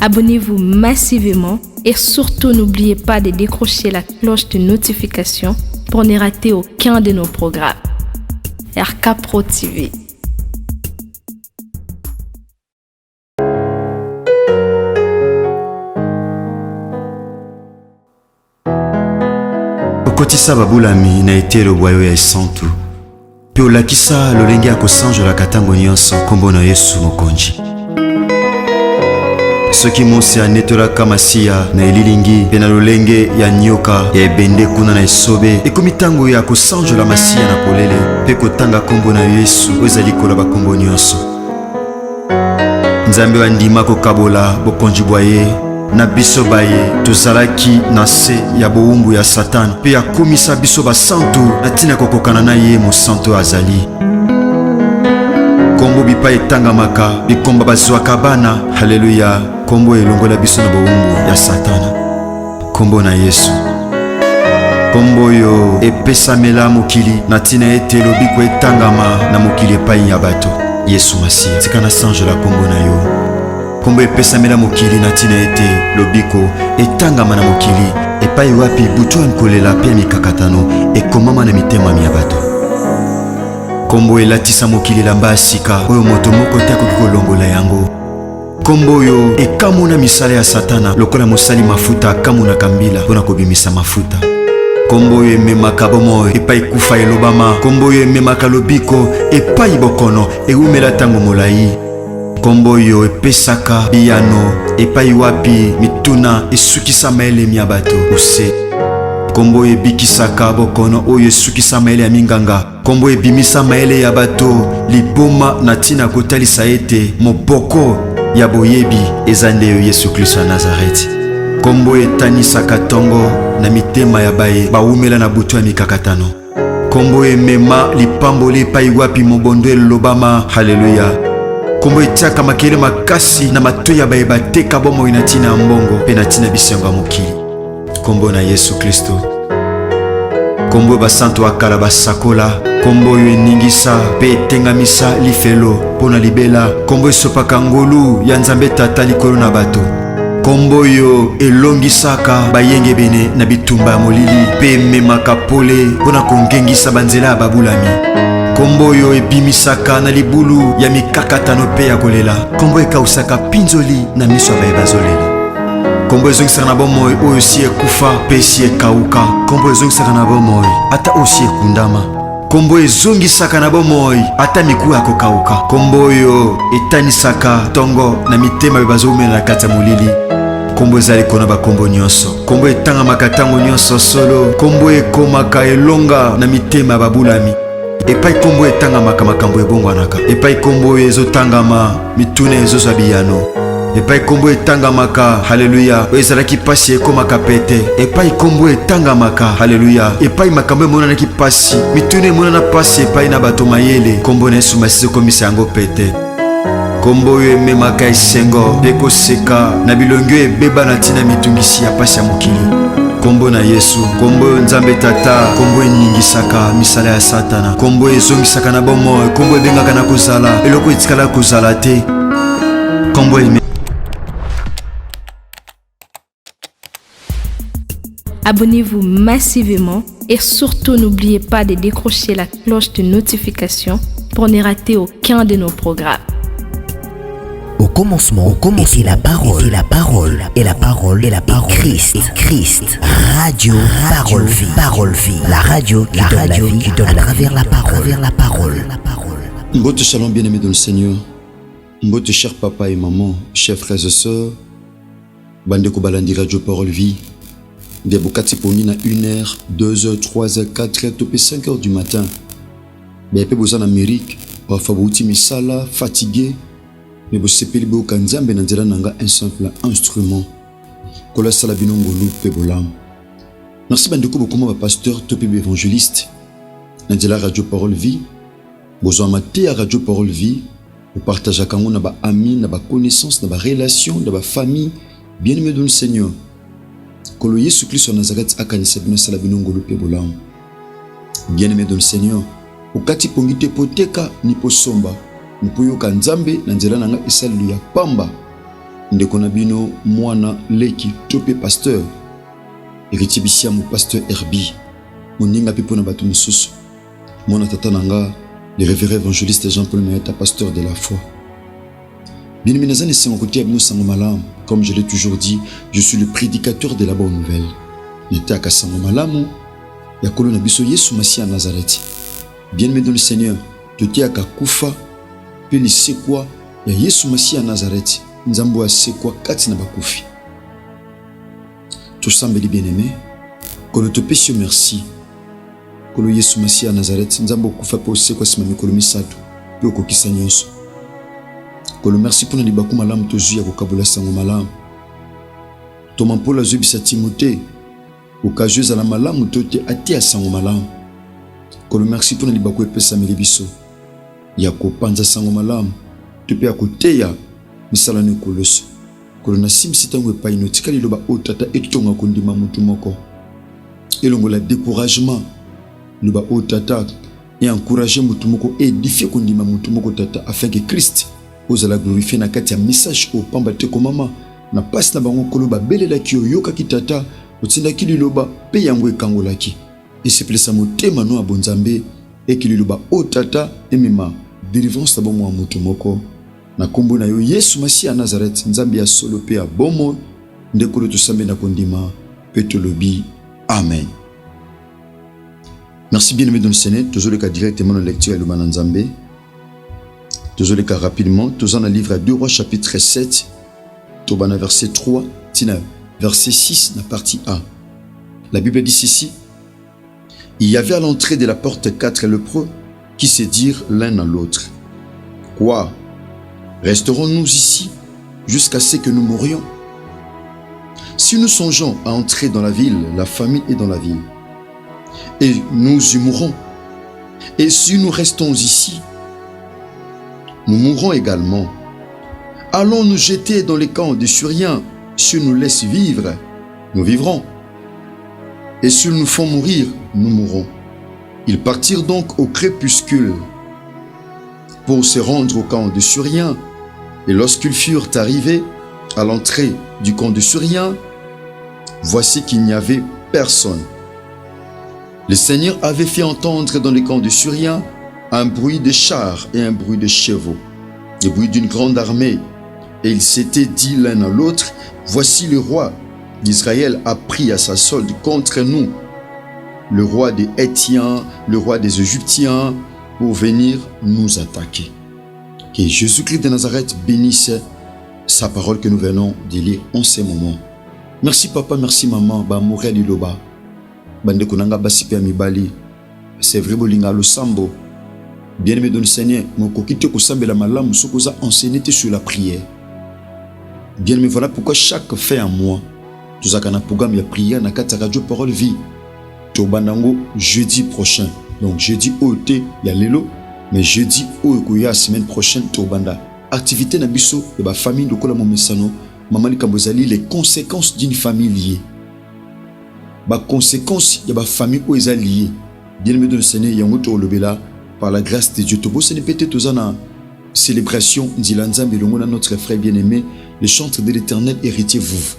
Abonnez-vous massivement et surtout n'oubliez pas de décrocher la cloche de notification pour ne rater aucun de nos programmes. RK Pro TV. Okotisa babulami na etelo bwayo ya esantu pe olakisa lolenge ya kosanjola katango nyonso kombo na Yesu mokonzi. Soki mosi anetolaka masiya na elilingi pe na lolenge ya nyoka ya ebende kuna na esobe ekomi ntango ya kosanjola masiya na polele pe kotanga kombo na Yesu oyo ezali kola bakombo nyonso. Nzambe wandima kokabola bokonzi bwa ye na biso baye tozalaki na se ya bowumbu ya Satan pe akomisa biso basantu na ntina kokokana na ye mosantu azali. Kombo bipa etangamaka bikomba bazwaka bana. Haleluya. Kombo elongola biso na bowumbu ya Satana. Kombo na Yesu. Kombo yo epesamela mokili na ntina ete lobiko etangama na mokili epai ya bato. Yesu Masiya tika na sanjola kombo na yo. Kombo epesamela mokili na ntina ete lobiko etangama na mokili epai wapi butu nkolela pe mikakatano ekomama na mitema ya bato. Kombo elatisa mokili lamba asika oyo moto moko te akoki kolongola yango. Kombo yo ekamuna misala ya Satana lokola mosali mafuta akamuna kambila mpona kobimisa mafuta. Kombo yo ememaka bomoi epai kufa elobama. Kombo yo ememaka lobiko epai bokono eumela ntango molai. Kombo yo epesaka biyano epai wapi mituna esukisama elemi ya bato ose. Kombo ebikisaka bokono oyo esukisama ele ya minganga. Kombo ebimisa maele ya bato liboma na ntina kotalisa ete moboko ya boyebi eza nde yo Yesu Kristo ya Nazareti. Kombo etanisaka tongo na mitema ya baye bawumela na butu ya mikakatano. Kombo emema lipamboli epai wapi mobondo elobama. Haleluya. Kombo etiaka makele makasi na matoi ya baye bateka bomoi na ntina ya mbongo pe na ntina bisengo ya mokili. Kombo na Yesu Kristo. Kombo basantu akala basakola. Kombo yo eningisa pe etengamisa lifelo pona libela. Kombo esopaka ngolu ya Nzambe Tata likolo na bato. Kombo yo elongisaka bayenge bene na bitumba ya molili pe ememaka pole pona kongengisa banzela ya babulami. Kombo yo ebimisaka na libulu ya mikakatano pe ya kolela. Kombo ekausaka pinzoli na miso ya baye bazolela. Kombo ezongisaka na bomoi oyo si ekufa pe si ekauka. Kombo ezongisaka na bomoi ata osi ekundama. Kombo ezongisaka na bomoi ata miku ya kokauka. Kombo yo etanisaka tongo na mitema be bazomela na kati ya molili. Kombo ezali kona bakombo nyonso. Kombo etangamaka ntango nyonso solo. Kombo ekomaka elonga na mitema ya babulami. Epai kombo etangamaka makambo ebongwanaka. Epai kombo ezotangama mituna ezozwa biyano. Epai kombo etangamaka. Haleluya. Ezalaki pasi ekomaka pete. Epai kombo etangamaka. Haleluya. Epai makambo emonanaki pasi mituna emonana pasi epai na bato mayele. Kombo na Yesu Masiya ekomisa yango pete. Kombo yo ememaka esengo pe koseka na bilongi oyo ebeba na ntina mitungisi ya pasi ya mokili. Kombo na Yesu. Kombo Nzambe Tata. Kombo eningisaka misala ya Satana. Kombo ezongisaka na bomoi. Kombo ebengaka na kozala eloko etikala kozala te. Kombo Abonnez-vous massivement et surtout n'oubliez pas de décrocher la cloche de notification pour ne rater aucun de nos programmes. Au commencement était la parole, et la parole, Christ. Radio, parole vie, la radio qui donne à travers la parole. Mbote shalom bien-aimé dans le Seigneur. Mbote chers papa et maman, chers frères et sœurs. Bandeko balandi radio parole vie. Des bokati poni na 1h, 2h, 3h, 4h, topé 5h du matin. Mais peu besoin en Amérique, parfois bouti misala, fatigué. Mais vous sepeli bo kanzambe na nzela nanga un simple instrument. Kola sala binongolu pe bolam. Merci bandeko bokoma ba pasteur topé évangéliste. Na nzela radio parole vie. Besoin maté à radio parole vie. Vous partagez kango na ba amis, na ba connaissance, na ba relation, na ba famille. Bien-aimé dans le Seigneur. Kolo Yesu Kristo Nazareth akanisa bino sala binongolu pe bolam. Bien-aimé dans le Seigneur. Ukati pongite poteka ni posomba. Nipoyoka Nzambe na nzela nanga esali ya pamba. ndeko na bino mwana leki tope pasteur eritibisia mo pasteur Herbi moninga pe pona bato mosusu mwana tata nanga le révérend évangéliste Jean-Paul Mayata pasteur de la foi. Bien aimé nazani sango côté abino sango malamu, comme je l'ai toujours dit, je suis le prédicateur de la bonne nouvelle. N'était à sango malamu ya kolo na biso Yesu Masia Nazareth. Bien aimé dans le Seigneur, tu t'es à kufa pe ni sekwa ya Yesu Masia Nazareth. Nzambo asekwa kati na bakufi. Tosambeli bien aimé, kolo te pesio merci. Kolo Yesu Masia Nazareth nzambo kufa po sekwa sima mikolo misatu pe okokisa nyonso. Kolo merci pour nous baku malamu tozu ya kokabula sango malamu. Toma mpola zobisa Timote okajueza la malamu tote atia sango malamu. Kolo merci pour nous baku epesa milibiso ya kopanza sango malamu tope ya koteya misala ni koloso. Kolo na simsi tango epai no tikali loba otata etonga kondima mutu moko. Elongo la découragement loba otata et encourager mutu moko édifier kondima mutu moko tata afin que Christ ozala glorifier na kati ya message au pamba te ko mama na passe na bango koloba belela ki oyoka ki tata otinda ki liloba pe yango ekangolaki esepelisa motema no abonzambe e ki liloba otata emema délivrance na bango mutu moko na kombo na yo Yesu Masia Nazareth nzambi ya solo pe ya bomo ndekolo tosambe na kondima pe tolobi amen. Merci bien aimé dans le Seigneur, toujours le cas directement dans la lecture à l'Oumana Nzambe. Toujours le cas rapidement, toujours dans le livre à 2 Rois chapitre 7, Tobana verset 3, Tina verset 6, la partie A. La Bible dit ceci: il y avait à l'entrée de la porte 4 lépreux qui se dirent l'un à l'autre: quoi? Resterons-nous ici jusqu'à ce que nous mourions? Si nous songeons à entrer dans la ville, la famine est dans la ville, et nous y mourrons. Et si nous restons ici, nous mourrons également. Allons nous jeter dans les camps des Syriens. S'ils nous laissent vivre, nous vivrons. Et s'ils nous font mourir, nous mourrons. Ils partirent donc au crépuscule pour se rendre au camp des Syriens. Et lorsqu'ils furent arrivés à l'entrée du camp des Syriens, voici qu'il n'y avait personne. Le Seigneur avait fait entendre dans les camps des Syriens un bruit de chars et un bruit de chevaux, le bruit d'une grande armée. Et ils s'étaient dit l'un à l'autre: voici le roi d'Israël a pris à sa solde contre nous, le roi des Hétiens, le roi des Égyptiens, pour venir nous attaquer. Que Jésus-Christ de Nazareth bénisse sa parole que nous venons de lire en ce moment. Merci papa, merci maman, ba Morel Iloba. Bande kunanga basipe mibali. C'est vrai bolinga lo sambo. Bien aimé dans le Seigneur, mon kokite ko sambela malamu sokoza enseigner sur la prière. Bien aimé, voilà pourquoi chaque fait en moi, tous akana programme ya prière na kata radio parole vie. To banango jeudi prochain. Donc jeudi ote ya lelo, mais jeudi o ya semaine prochaine to banda. Activité na biso de ba famille de kola momesano, mamali kambozali les conséquences d'une famille liée. Ba conséquences ya ba famille o eza liée. Bien aimé dans le Seigneur, yango to lobela par la grâce de Dieu. Tobo ce n'est peut-être aux célébration d'Ilanzambe Longona notre frère bien-aimé, le chantre de l'Éternel héritier vous.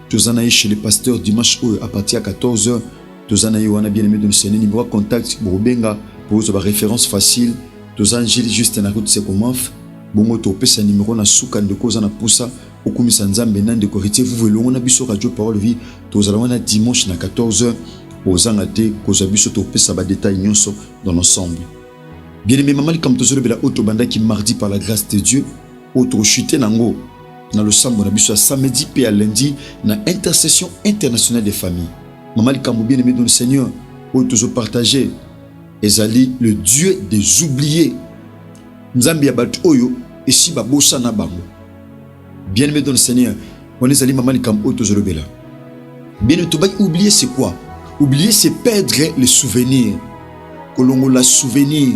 Tozana chez le pasteur dimanche à partir de 14h. Tozana wana bien-aimé dans le Seigneur, numéro contact Bobenga pour la référence facile. Tozana juste na route sekomaf. Bongo to pesa numéro na suka ndeko za na pusa okumisa nzambe na ndeko héritier vous Longona biso radio parole vie. Tozala wana dimanche na 14h. Ozanga te koza biso to pesa ba détail nyonso dans l'ensemble. Bien-aimé, maman, comme tous les autres banda qui mardi par la grâce de Dieu, autre chuté nango, dans le samedi, on a vu ça samedi et à lundi, dans intercession internationale des familles. Maman, comme bien-aimé dans le Seigneur, autre partagé, Ezali, le Dieu des oubliés. Nzambi abat oyo, et si babosa na bango. Bien-aimé dans le Seigneur, on est allé maman, comme autre là. Bien-aimé, oublier c'est quoi? Oublier c'est perdre les souvenirs. Kolongo la souvenir.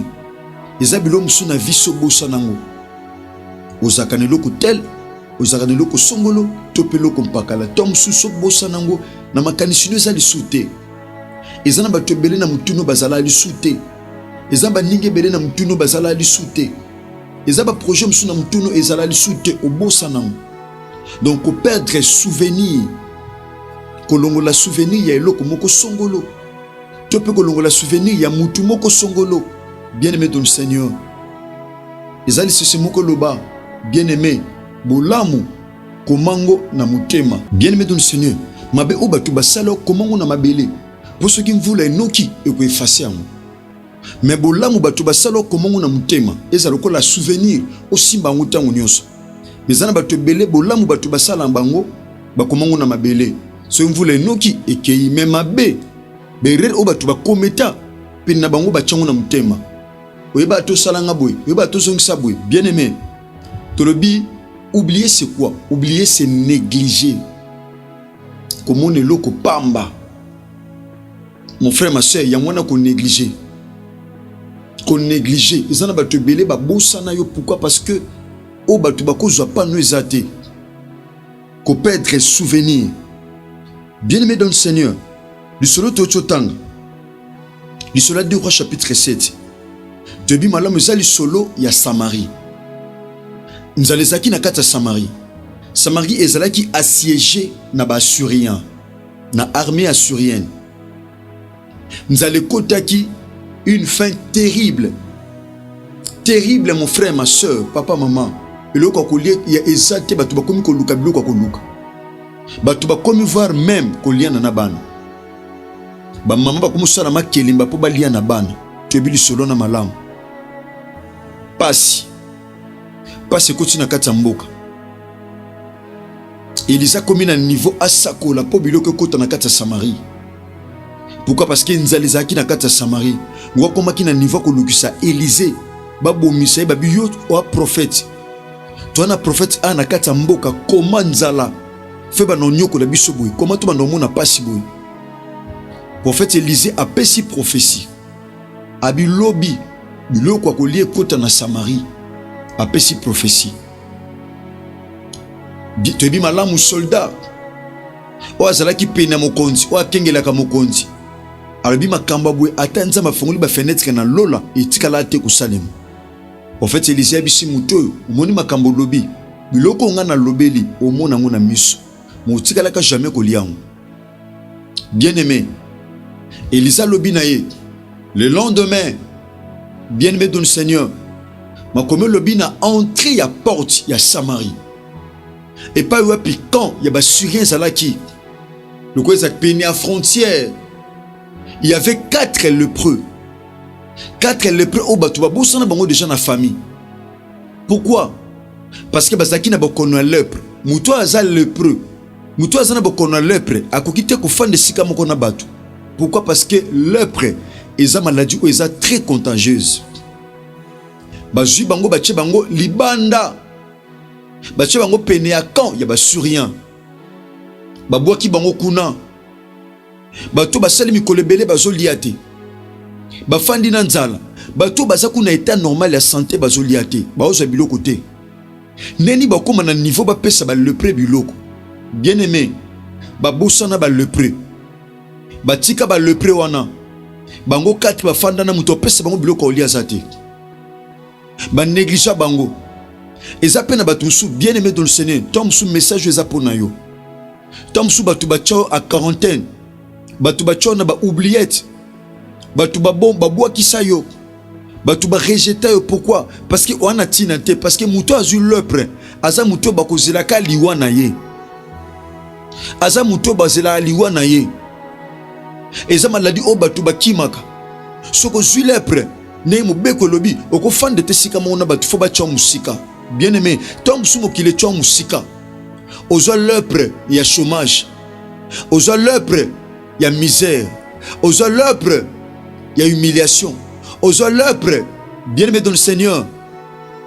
Ezabilo musuna viso bosa nango. Ozakane loko tel, ozakane loko songolo, topelo kompakala, tom suso bosa nango, na makanisino ezali sute. Ezana bato ebele na mutuno bazala ali sute. Ezaba ninge ebele na mutuno bazala ali sute. Ezaba projet musuna mutuno ezala ali sute obosa nango. Donc ko perdre souvenir, ko longola souvenir ya eloko moko songolo. Tu peux ko longola souvenir ya mutu moko songolo. Bien-aimé dans le Seigneur. Ezali sese moko loba, bien-aimé, bolamu komango na mutema. Bien-aimé dans le Seigneur. Mabe o batu basalo komango na mabele. Pour ceux qui mvula enoki e ko effacer yango. Mais bolamu batu basalo komango na mutema. Ezalo ko la souvenir o simba ngutango nyonso. Ezana batu belé bolamu batu basala mbango ba komango na mabele. So mvula enoki ekei me mabe. Berere o batu bakometa pe na bango bachango na mutema. Oyeba to salanga boy, oyeba to zongisa boy. Bien-aimé. Tolobi, oublier c'est quoi? Oublier c'est négliger. Comment on est loko pamba. Mon frère, ma soeur, il y a moins qu'on négliger. Qu'on négliger. Ils en ont battu belé, ba bosana yo. Pourquoi? Parce que au batu bako zoa pas nous exalter. Qu'on perdre souvenir. Bien-aimé dans le Seigneur. Du solo tochotang. Du solo 2 Rois chapitre 7. Debi malam zali solo ya Samarie. Nzalezaki na kata Samarie. Samarie ezalaki assiégé na ba Assyrien, na armée assyrienne. Nzale kotaki une fin terrible. Terrible mon frère, ma soeur, papa, maman. Eloko kolie ya ezate batu bakomi ko luka biloko ko luka. Batu bakomi voir même kolia na bana. Ba mama bakomi sala makelimba po balia na bana. Tebili solo na malamu. Pasi koti na kati ya mboka. Elisa komi na niveau asakola po biloko kota na kati ya Samarie. Pourquoi? Parce que nzalizaki na kati ya Samarie. Ngwa komaki na niveau ko lukisa Élysée. Babomisa babi yo wa prophète. Toi na prophète a na kati ya mboka koma nzala. Feba no nyoko la biso boy. Comment to bando mona pasi boy. Prophète Élysée a pesi prophétie. Abi lobi biloko ko lié kota na Samarie. A pesi prophétie. Tebi malamu soldat. O azala ki pena mokonzi, o akengela ka mokonzi. Alobi makamba boy atanza mafunguli ba fenêtre na lola etikala te ku Salem. En fait Élysée abisi muto, omoni makambo lobi. Biloko nga na lobeli, omona ngona miso. Mo tikala ka jamais ko liango. Bien-aimé, Élisa lobi na ye. Le lendemain, bien-aimé dans le Seigneur, ma comme lobi na entré ya porte ya Samarie. Et pas eu piquant, il y a des Syriens zalaki. Le quoi est péné à frontière. Il y avait 4 lépreux. 4 lépreux au batuba bosana bango déjà na famille. Pourquoi? Parce que bazaki na bokono lèpre. Muto azal lépreux. Muto azana bokono lèpre akokite ko fan de sika moko na batu. Pourquoi? Parce que lèpre eza maladie ou eza très contagieuse. Bazui bango bache bango libanda. Bache bango pene à camp ya ba Syrien. Babwaki bango kuna. Bato basali mikolo belé bazoliate. Bafandi na nzala. Bato bazaku na état normal ya santé bazoliate. Baoza biloko te. Neni bakoma na niveau ba pesa ba lepré biloko. Bien-aimé, babosana ba lepré. Batika ba lepré wana. Bango 4 bafanda na muto pesa bango biloko olia zate. Ba négligea bango. Eza pena batusu bien-aimé dans le Seigneur. Tom sous message eza pona yo. Tom sous batu bachao à quarantaine. Batu bachao na ba oubliette. Batu ba bon babwa kisayo. Batu ba rejeter yo. Pourquoi? Parce que wana tina te, parce que muto azu lepre. Aza muto bakozela ka liwa na ye. Aza muto bazela liwa na ye. Eza maladi o batu bakimaka. Soko zu lepre. Ne mo beko lobi oko fan de tesika mona batu fo ba chao musika. Bien-aimé, tom sumo kile chao musika. Ozo lepre ya chômage. Ozo lepre ya misère. Ozo lepre ya humiliation. Ozo lepre bien-aimé dans le Seigneur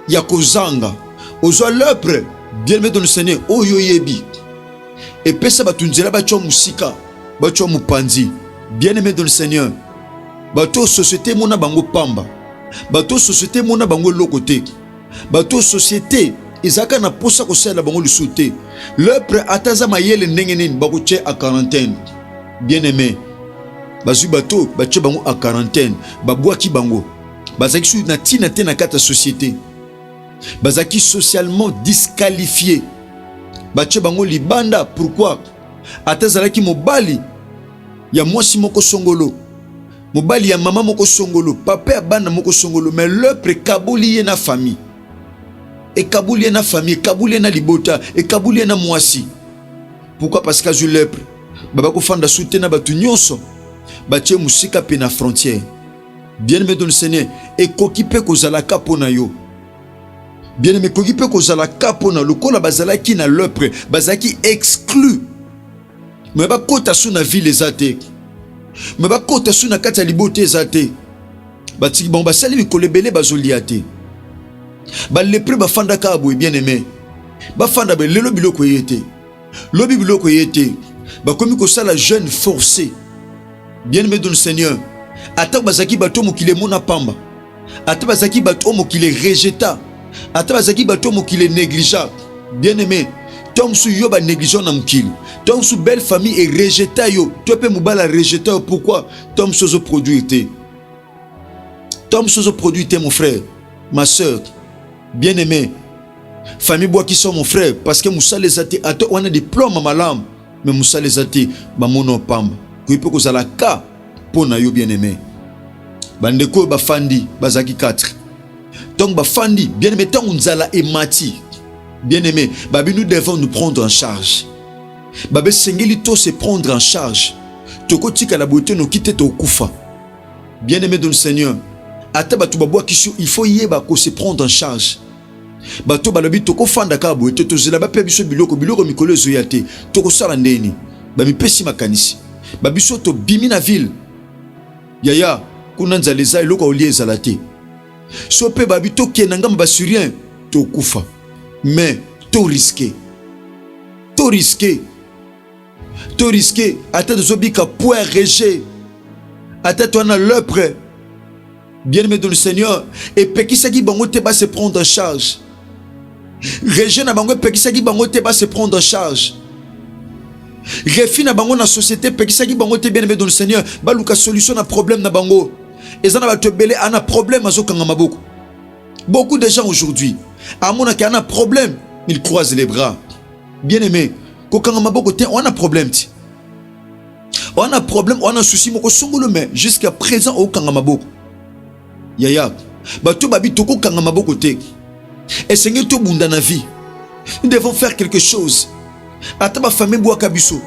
ya kozanga. Ozo lepre bien-aimé dans le Seigneur oyo yebi. Et pesa batunzela ba chao musika, ba chao mupanzi. Bien-aimé dans le Seigneur. Bato société mona bango pamba. Bato société mona bango lokote. Bato société izaka na posa ko sala bango lusute. Lepre ataza mayele ndengeneni bakoche à quarantaine. Bien-aimé. Bazu bato bache bango à quarantaine. Babwaki bango. Bazaki su na tina te na kata société. Bazaki socialement disqualifié. batie bango libanda. Pourquoi? Atazalaki mobali ya mwasi moko songolo, mobali ya mama moko songolo, papa ya bana moko songolo, mais l'autre kabuli ye na famille. Et kabuli ye na famille, kabuli ye na libota, et kabuli ye na mwasi. Pourquoi? Parce que azui lepre. Baba ko fanda soutena batu nyonso. Batie musika pe na frontière. Bien-aimé dans le Seigneur, et kokipe kozalaka pona yo. Bien-aimé kokipe kozalaka pona lokola bazalaki na lepre, bazalaki exclu. Mais ba kota sou na ville ezate. Mais ba kota sou na kati ya libote ezate. Batiki bon basali mikolo ebele bazoliate. Ba lepre ba fanda ka boye bien-aimé. Ba fanda be lelo biloko yete. Lobi biloko yete. Ba komi ko sala jeune forcé. Bien-aimé dans le Seigneur. Ata bazaki bato mokile mona pamba. Ata bazaki bato mokile rejeta. Ata bazaki bato mokile négligea. Bien-aimé, tom sou yo ba négligent na mokile. Tom sou belle famille et rejeta yo. Toi pe mobala rejeta yo. Pourquoi? Tom sozo produité. Tom sozo produité mon frère, ma soeur. Bien-aimé, famille bois qui sont mon frère parce que Moussa les a été ato on a diplôme malam mais Moussa les a été ba mono pamba. Ko peut ko za la ka pona yo bien-aimé. Bandeko ba fandi bazaki 4. Donc ba fandi bien-aimé tant nzala et mati. Bien-aimé, babi nous devons nous prendre en charge. Babe sengeli to se prendre en charge. Toko tika la beauté no quitter to kufa. Bien-aimé dans le Seigneur, ata batu babwa kisho il faut yeba ko se prendre en charge. Bato balobi toko fanda ka beauté to zela ba pe biso biloko mikolo zoyate. Toko sala ndeni. Ba mi pesi makanisi. Babiso to bimi na ville. Yaya kuna nzaleza eloko olie ezalate. So pe babi to kenanga mbasurien to kufa. Mais to risqué. To risqué. To risqué ata zobika point régé. Ata toi na lepre. Bien-aimé dans le Seigneur et pekisaki bango te ba se prendre en charge. Régé na bango pekisaki bango te ba se prendre en charge. Refi na bango na société pekisaki bango te bien-aimé dans le Seigneur baluka solution na problème na bango. Ezana ba te belé ana problème azokanga maboko. Beaucoup de gens aujourd'hui amona ki ana problème, ils croisent les bras. Bien-aimé, kokanga maboko te on a problème ti. On a problème, on a souci moko songolo mais jusqu'à présent au kanga maboko. Yaya, bato babi toko kanga maboko te. Et Seigneur to bunda na vie. Nous devons faire quelque chose. Ata ba famille boaka biso,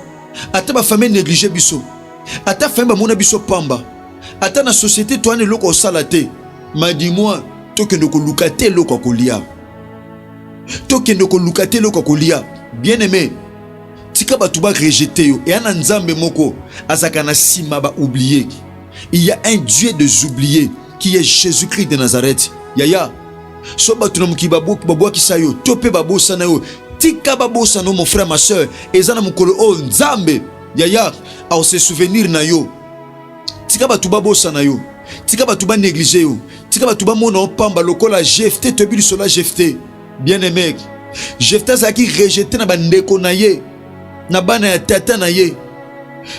ata ba famille négligé biso, ata famille ba mona biso pamba, ata na société toi ne loko salate. Ma dis-moi, to ke ndoko lukate loko kolia. To ke ndoko lukate loko kolia. Bien-aimé, tika batu ba rejeter yo et ana nzambe moko azaka na sima ba oublier. Il y a un Dieu des oubliés qui est Jésus-Christ de Nazareth. Yaya, so batu na mukiba babo kisayo, tope babo sana yo. Tika babosa no mon frère ma soeur ezana mukolo o nzambe yaya au se souvenir na yo. Tika batu babosa na yo. Tika batu ba négliger yo. Tika batu ba mona pamba lokola Jephté to bili sola Jephté. Bien-aimé, Jephté zaki rejeté na bandeko na ye. Na bana ya tata na ye.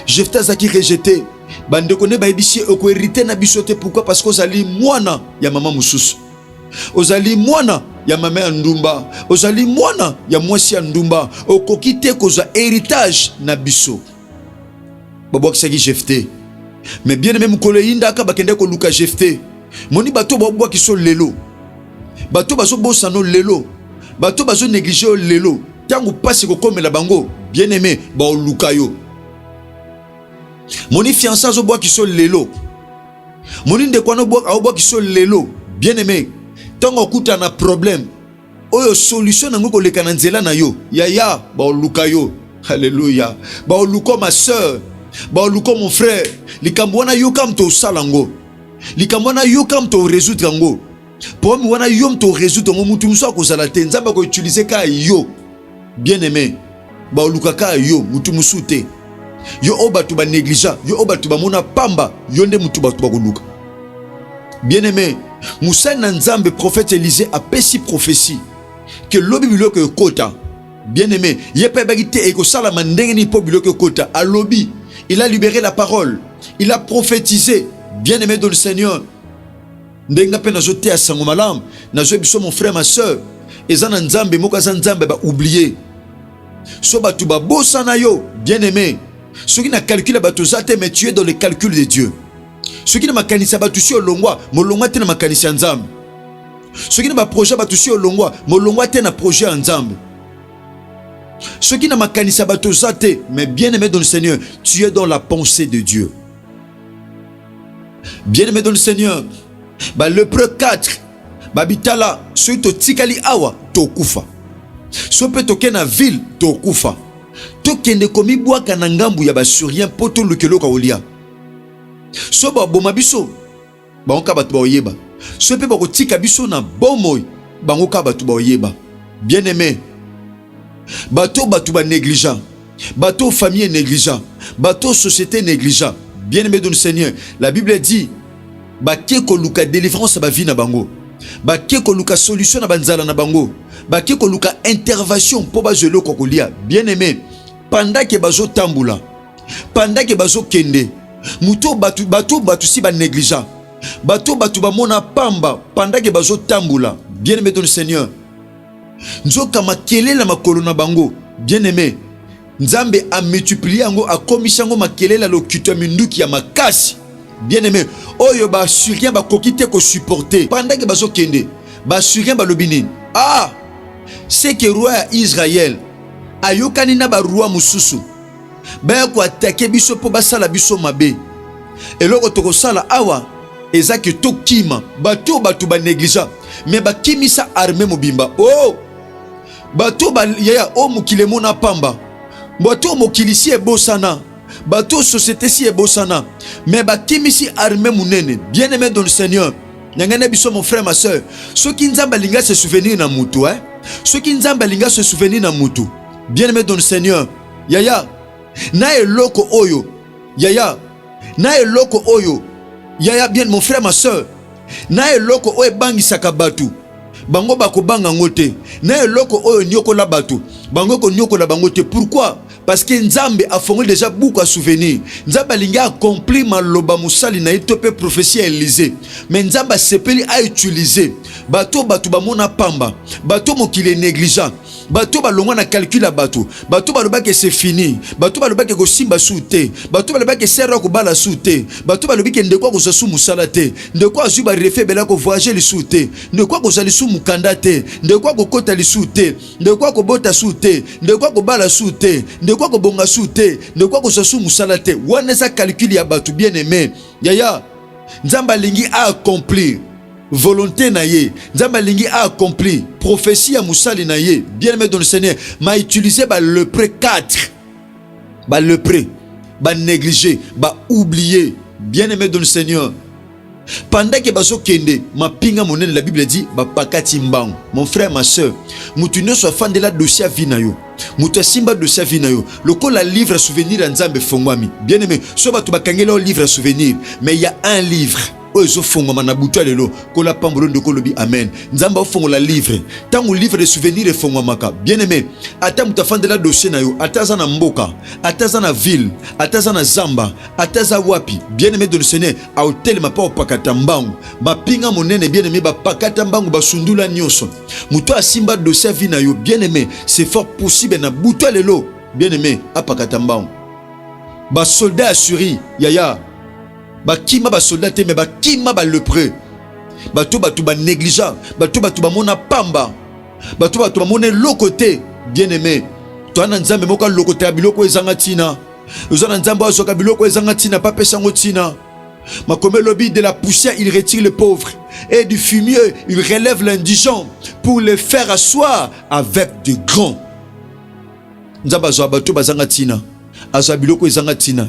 Jephté zaki rejeté. Bandeko ne ba ebisi oko hérité na bisote pourquoi? Parce que ozali mwana ya mama mususu. Ozali mwana ya mama ya ndumba. Ozali mwana ya mwasi ya ndumba. Okokite koza héritage na biso. Babo kisaki Jephté. Mais bien aimé mukolo yinda ka bakende ko luka Jephté. Moni bato babo kiso lelo. Bato bazo bosano lelo. Bato bazo négliger lelo. Tangu pasi ko komela bango. Bien aimé ba luka yo. Moni fiança zo bo kiso lelo. Moni ndeko no bo kiso lelo. Bien aimé tango kuta na problème oyo solution nango ko leka na nzela na yo yaya ba oluka yo. Alléluia. Ba oluko ma sœur, ba oluko mon frère, likambo wana yo kam to salango, likambo wana yo kam to résoudre ngo, problème wana yo to résoudre ngo mutu muso ko sala te nzamba ko utiliser ka yo. Bien aimé ba oluka ka yo mutu musu te. Yo obatu ba négligent, yo obatu ba mona pamba, yo nde mutu ba ko luka. Bien aimé, Moussa Nanzambe, prophète Élisée, a péci prophétie que l'obi biloko kota. Bien aimé, yepe bagite et que salama ndengeni po biloko kota. A lobby, il a libéré la parole, il a prophétisé. Bien aimé dans le Seigneur. Ndenga pe nazote a sangomalam, nazo biso mon frère ma soeur. Ezana Nzambe moka Nzambe ba oublier. So batu ba bosana yo, bien-aimé. Ce qui n'a calculé bato zate, mais tu es dans le calcul de Dieu. Ce qui n'a pas canissé batu si olongwa, molongwa te na makanisi nzambe. Ce qui n'a pas projet batu si olongwa, molongwa te na projet nzambe. Ce qui n'a pas canissé batu zate, mais bien-aimé dans le Seigneur, tu es dans la pensée de Dieu. Bien-aimé dans le Seigneur, le preux 4, bitala, ce to tikali awa, to kufa. Ce peut toquer na ville, to kufa. Tokende komi bwaka na ngambu ya basurien poto lukelo ka olia. So ba boma biso, bangoka batu ba oyeba. So pe ba kotika biso na bomoy, bangoka batu ba oyeba. Bien-aimé, bato ba négligent, bato famille négligent, bato société négligent. Bien-aimé dans le Seigneur, la Bible dit bake ko luka délivrance ba vie na bango. Bake ko luka solution na banzala na bango. Bake ko luka intervention po ba jelo kokolia. Bien-aimé, pendant que bazo tambula, pendant que bazo kende, muto batu si ba négligent, batu ba mona pamba, pendant que bazo tambula. Bien-aimé dans le Seigneur, nzoka makelela makolo na bango. Bien-aimé, Nzambe a multiplié ango, a commis ango makelela locuteur minduki ya makasi. Bien-aimé, oyo ba surien ba kokite ko supporter pendant que bazo kende, ba surien ba lobinin. Ah, c'est que roi Israël ayokani na ba roi mususu ba ko attaquer biso po basala biso mabe. Eloko toko sala awa ezaki tokima bato ba négligent, mais ba kimisa armée mobimba. Oh, bato ba yaya o mukile mona pamba. Bato mokilisi ebosana, bato société si ebosana, mais bakimisi armée munene. Bien-aimé dans le Seigneur, nyangane biso mon frère ma soeur, ceux qui nzamba linga se souvenir na mutu, ceux qui nzamba linga se souvenir na mutu. Bien-aimé dans le Seigneur, yaya na eloko oyo, yaya na eloko oyo, yaya bien mon frère ma soeur, na eloko oyo bangisaka batu. Bango bako banga ngote, na eloko oyo nyoko la batu, bango ko nyoko la bangote. Pourquoi? Parce que Nzambe a formé déjà beaucoup à souvenir. Nzambe a accompli maloba musali na itope prophétie Élysée. Mais Nzambe sepeli a utilisé. Bato bamona pamba. Bato mokile négligent. Bato balongwa na calcul à bato. Bato baloba que c'est fini. Bato baloba que simba soute. Bato baloba que sera ko bala soute. Bato balobi que ndekwa ko sasu musala te. Ndekwa zuba refe bela ko voyager li soute. Ndekwa ko sali su mukanda te. Ndekwa ko kota li soute. Ndekwa ko bota soute. Ndekwa ko bala soute. Ndekwa ko bonga soute. Ndekwa ko sasu musala te. Wana sa calcul ya bato bien-aimé. Yaya, Nzamba lingi a accomplir volonté na ye. Nzamba lingi a accompli prophétie à musali na ye. Bien-aimé dans le Seigneur, m'a utilisé le pré 4. Le pré, négligé, oublié. Bien-aimé dans le Seigneur, pendant que baso kende, ma pinga monene, la Bible dit pakati mbang. Mon frère, ma soeur, mutu soit fan de la dossier vinayo. Mutu simba dossier vinayo. Loko la livre à souvenir en Nzambe fongwami. Bien-aimé, so batu bakangela livre à souvenir, mais il y a un livre. Ozo fongo manabuta lelo ko la pambolo ndoko lobi amen. Nzamba fongo la livre. Tango livre de souvenirs e fongo maka. Bien-aimé, ata mutafande la dossier na yo, ataza na mboka, ataza na ville, ataza na zamba, ataza wapi. Bien-aimé dans le Seigneur, a hotel ma pa opakata mbangu. Ba pinga monene bien-aimé ba pakata mbangu ba sundula nyonso. Muto asimba dossier vi na yo, bien-aimé, c'est fort possible na buta lelo. Bien-aimé, apakata mbangu. Ba soldat assuri, yaya. Bakima ba soldat te mais bakima ba lepreux. Bato ba négligent, bato ba mona pamba. Bato ba mona lokote. Bien-aimé, toi na Nzambe moka lokote ya biloko ezanga tina. Ozana Nzambe azoka biloko ezanga tina pa pesa ngo tina. Makome lobi de la poussière il retire le pauvre et du fumier il relève l'indigent pour le faire asseoir avec de grands. Nzambe azoka bato bazanga tina. Azoka biloko ezanga tina.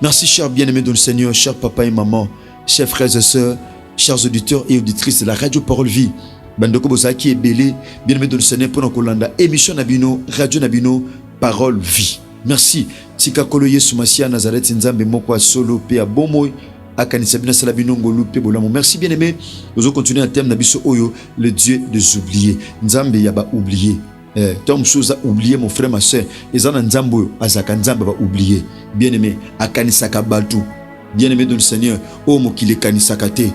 Merci cher bien-aimé dans le Seigneur, chers papa et maman, chers frères et sœurs, chers auditeurs et auditrices de la radio Parole Vie. Bandoko bozaki et belé, bien-aimé dans le Seigneur pour nos kolanda émission nabino, radio nabino, Parole Vie. Merci. Tika koloye sumasia Nazareth nzambe moko solo pe abomoy akanisabina salabino ngolu pe bolamo. Merci bien-aimé. Nous allons continuer un thème nabiso oyo, le Dieu des oubliés. Nzambe yaba oublié. Tom chose a oublié mon frère ma soeur ezana nzambo azaka nzamba ba oublié. Bien-aimé akanisaka batu. Bien-aimé dans le Seigneur o mokile kanisaka te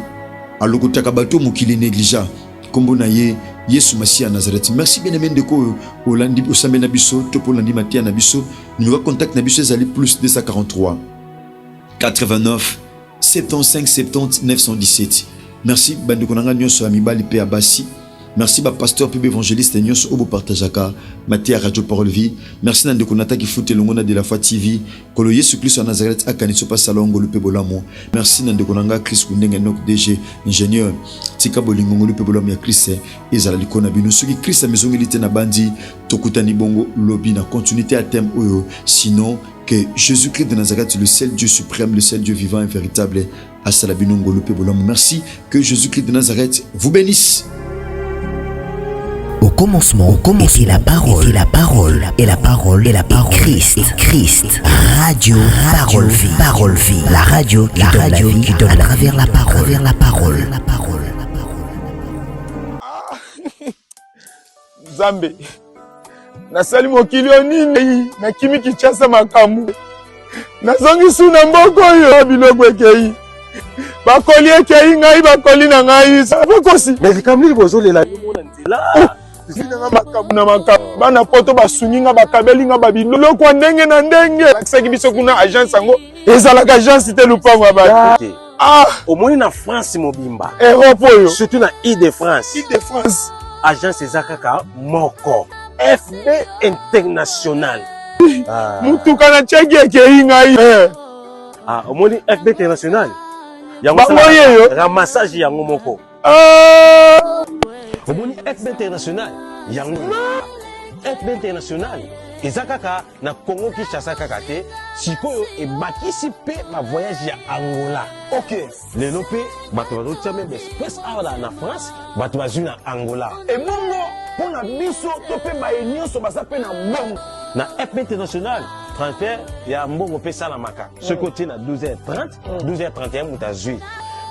alokotaka batu mokile négligent kombo na ye Yesu Masia Nazareth. Merci bien aimé ndeko Olandi Osame na biso to Polandi Matia na biso. Numéro contact na biso ezali plus 243 89 75 70 917. Merci bandeko nanga nyonso amibali pe abasi. Merci ba pasteur pub évangéliste nyonso obo partageaka Matia Radio Parole Vie. Merci ndeko nata ki foute longona de la foi TV. Kolo Yesu Christ en Nazareth akaniso pa salongo le pebolamo. Merci ndeko nanga Chris Kundenga nok DG ingénieur tika bolingo le pebolamo ya Chris ezala likona bino soki Chris amezongilite na bandi tokutani bongo lobby na continuité à thème oyo sinon que Jésus-Christ de Nazareth, le seul Dieu suprême, le seul Dieu vivant et véritable, à Salabinongo le pebolamo. Merci que Jésus-Christ de Nazareth vous bénisse. Au commencement, était la parole, et la parole, Christ. Radio, parole, vie. La radio qui donne à travers la parole. Zambe. Nasali mokili onini na kimi kichasa makambu. Nazongi suna mboko yo biloko ekei. Bakoli ekei ngai bakoli na ngai. Bakosi. Mais kamli bozolela yo mona nzela. Zina makambu na makambu. Bana poto basuninga bakabeli nga babiloko kwa ndenge na ndenge. Lakisaki biso kuna agence yango. Ezalaka agence te lupango ba. Omoni na France mobimba. Europe yo. Surtout na Île-de-France. Île-de-France. Agence ezakaka moko. FB International. Mutuka na cheki ekei ngai. Omoni FB International. Yango yo. Ramassage yango moko. Omoni FB International. Yango. FB International. Ezakaka na Congo Kinshasa kaka te. Sikoyo ebakisi pe ma voyage ya Angola. OK. Lelo pe bato bazotia même espèce awa na France, bato bazwi na Angola. Et bongo pour na biso to pe ba nyonso baza pe na mbongo. Na FB International, 31 ya mbongo pe sala maka. Ce côté na 12h30, 12h31 mutazui.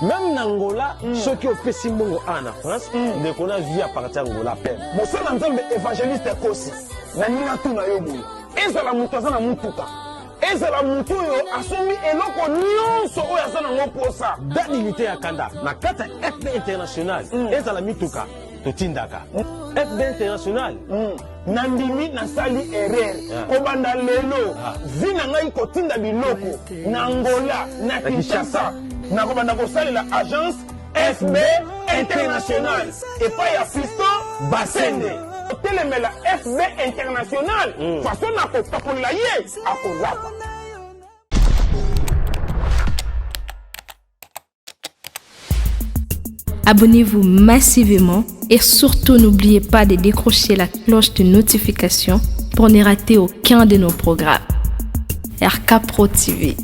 Même na Angola, ceux qui ont fait simbongo en France, ne connaissent vu à partir d'Angola peine. Mosala nzambe évangéliste kosi. Na nina tuna yo muna. Ezala mutu azana mutuka. Ezala mutu yo asombi eloko nyonso oyo azana ngo posa. Danilité ya kanda. Na kata FB International, ezala mituka totindaka. FB International. Nandimi nasali erreur. Kobanda lelo. Vina ngai kotinda biloko na Angola, na Kinshasa. Na kobanda kosalela agence FB International. Et pas ya Fiston Basende. Telemela FB International. Façon na kopakola ye akozapa. Abonnez-vous massivement et surtout n'oubliez pas de décrocher la cloche de notification pour ne rater aucun de nos programmes. RK Pro TV.